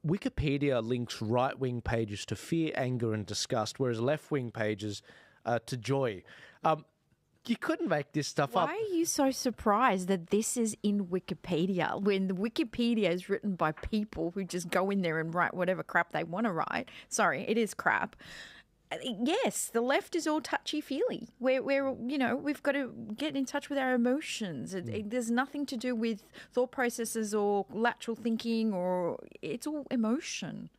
Wikipedia links right-wing pages to fear, anger, and disgust, whereas left-wing pages to joy. You couldn't make this stuff up. Why are you so surprised that this is in Wikipedia when the Wikipedia is written by people who just go in there and write whatever crap they want to write? Sorry, it is crap. Yes, the left is all touchy-feely. We've got to get in touch with our emotions. There's nothing to do with thought processes or lateral thinking, or it's all emotion.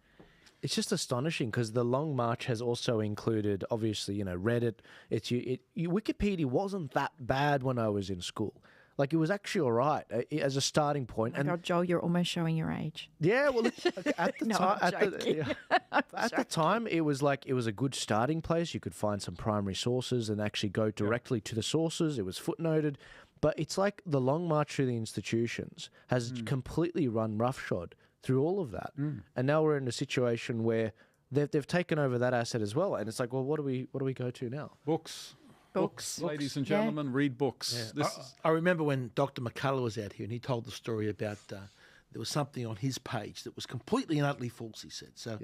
It's just astonishing because the Long March has also included, obviously, Reddit. Wikipedia wasn't that bad when I was in school. Like, it was actually all right as a starting point. Oh my God, Joel, you're almost showing your age. Yeah, well, at the No, time, I'm joking. at the time, it was a good starting place. You could find some primary sources and actually go directly to the sources. It was footnoted. But it's like the Long March through the institutions has completely run roughshod through all of that. And now we're in a situation where they've taken over that asset as well. And it's like, well, what do we go to now? Books. Ladies and gentlemen, read books. Yeah. I remember when Dr. McCullough was out here and he told the story about there was something on his page that was completely and utterly false, he said. So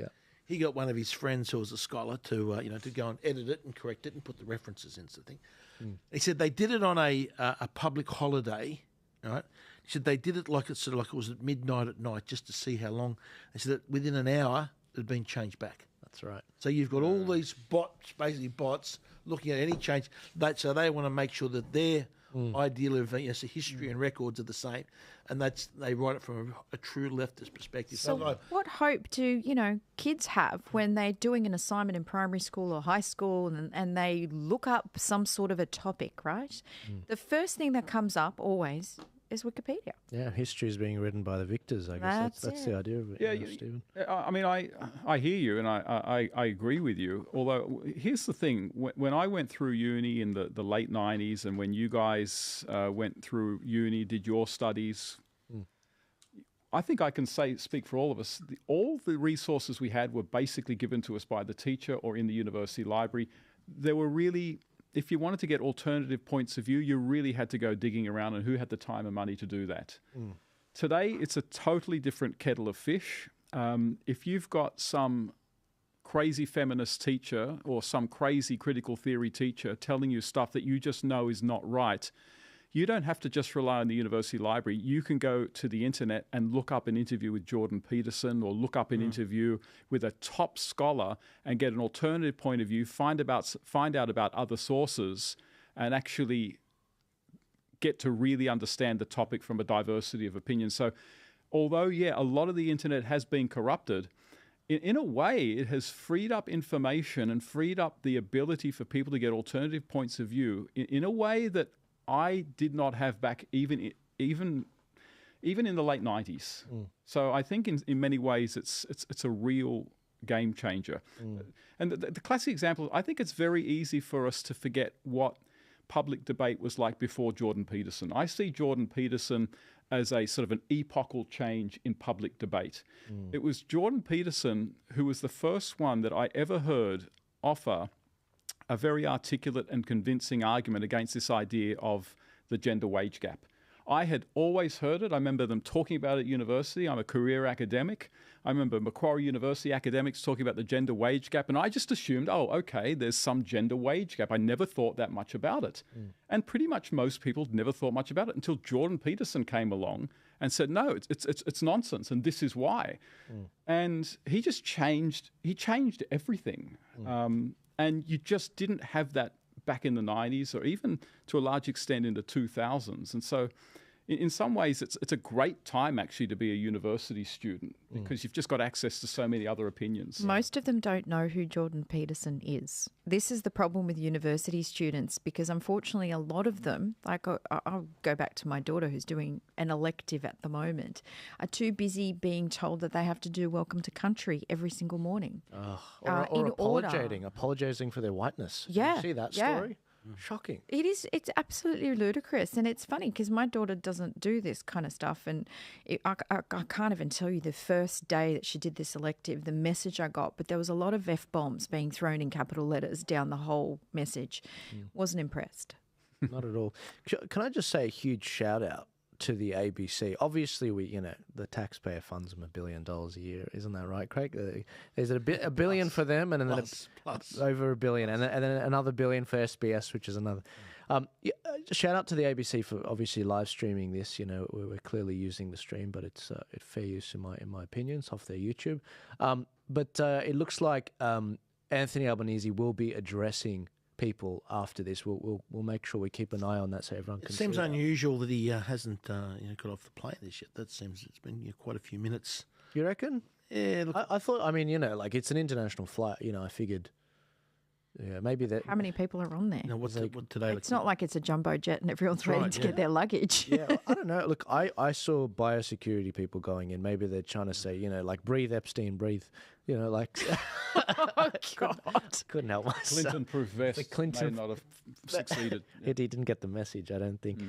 he got one of his friends who was a scholar to go and edit it and correct it and put the references in, sort of thing. He said they did it on a public holiday, right? He said they did it like it was at midnight at night just to see how long. He said that within an hour it had been changed back. That's right. So you've got all these bots looking at any change. So they want to make sure that their ideal of history and records are the same, and they write it from a true leftist perspective. So what hope do kids have when they're doing an assignment in primary school or high school and they look up some sort of a topic, right? The first thing that comes up always is Wikipedia. Yeah, history is being written by the victors, I guess. That's the idea of it, Stephen. I mean, I hear you and I agree with you. Although, here's the thing. When I went through uni in the late 90s and when you guys went through uni, did your studies, I think I can speak for all of us, all the resources we had were basically given to us by the teacher or in the university library. There were really... If you wanted to get alternative points of view, you really had to go digging around, and who had the time and money to do that? Today, it's a totally different kettle of fish. If you've got some crazy feminist teacher or some crazy critical theory teacher telling you stuff that you just know is not right, you don't have to just rely on the university library. You can go to the internet and look up an interview with Jordan Peterson or look up an interview with a top scholar and get an alternative point of view, find out about other sources and actually get to really understand the topic from a diversity of opinion. So although, a lot of the internet has been corrupted, in a way, it has freed up information and freed up the ability for people to get alternative points of view in a way that I did not have back even in the late 90s. So I think in many ways it's a real game changer. And the classic example, I think it's very easy for us to forget what public debate was like before Jordan Peterson. I see Jordan Peterson as a sort of an epochal change in public debate. It was Jordan Peterson who was the first one that I ever heard offer a very articulate and convincing argument against this idea of the gender wage gap. I had always heard it. I remember them talking about it at university. I'm a career academic. I remember Macquarie University academics talking about the gender wage gap, and I just assumed, oh, okay, there's some gender wage gap. I never thought that much about it. And pretty much most people never thought much about it until Jordan Peterson came along and said, no, it's nonsense, and this is why. And he just changed everything. And you just didn't have that back in the 90s or even to a large extent in the 2000s. And so in some ways, it's a great time actually to be a university student because you've just got access to so many other opinions. Most of them don't know who Jordan Peterson is. This is the problem with university students because unfortunately a lot of them, like I'll go back to my daughter who's doing an elective at the moment, are too busy being told that they have to do Welcome to Country every single morning. Or apologizing for their whiteness. Yeah. Did you see that story? Shocking. It's absolutely ludicrous. And it's funny because my daughter doesn't do this kind of stuff. And I can't even tell you the first day that she did this elective, the message I got, but there was a lot of F-bombs being thrown in capital letters down the whole message. Wasn't impressed. Not at all. Can I just say a huge shout out to the ABC. Obviously, the taxpayer funds them $1 billion a year, isn't that right, Craig? There's a billion for them, and then plus. over $1 billion, and then another $1 billion for SBS, which is another. Shout out to the ABC for obviously live streaming this. We're clearly using the stream, but it's fair use in my opinion. It's off their YouTube. But it looks like Anthony Albanese will be addressing people after this. We'll make sure we keep an eye on that so everyone can. It seems see unusual that he hasn't got off the plane this yet. That seems it's been quite a few minutes. You reckon? Yeah, look, I thought. I mean, like it's an international flight. I figured. Yeah, maybe that. How many people are on there? What's today? It's not like it's a jumbo jet and everyone's ready to get their luggage. Yeah, I don't know. Look, I saw biosecurity people going in. Maybe they're trying to say, like, breathe, Epstein, breathe. Like. Oh, God. Couldn't help myself. Clinton-proof vest may not have succeeded. He didn't get the message, I don't think.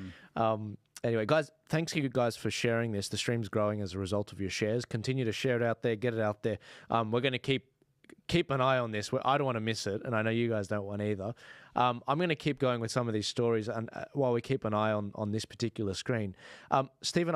Anyway, guys, thanks you guys for sharing this. The stream's growing as a result of your shares. Continue to share it out there, get it out there. We're going to keep an eye on this. I don't want to miss it, and I know you guys don't want either. I'm going to keep going with some of these stories, and while we keep an eye on this particular screen, Stephen.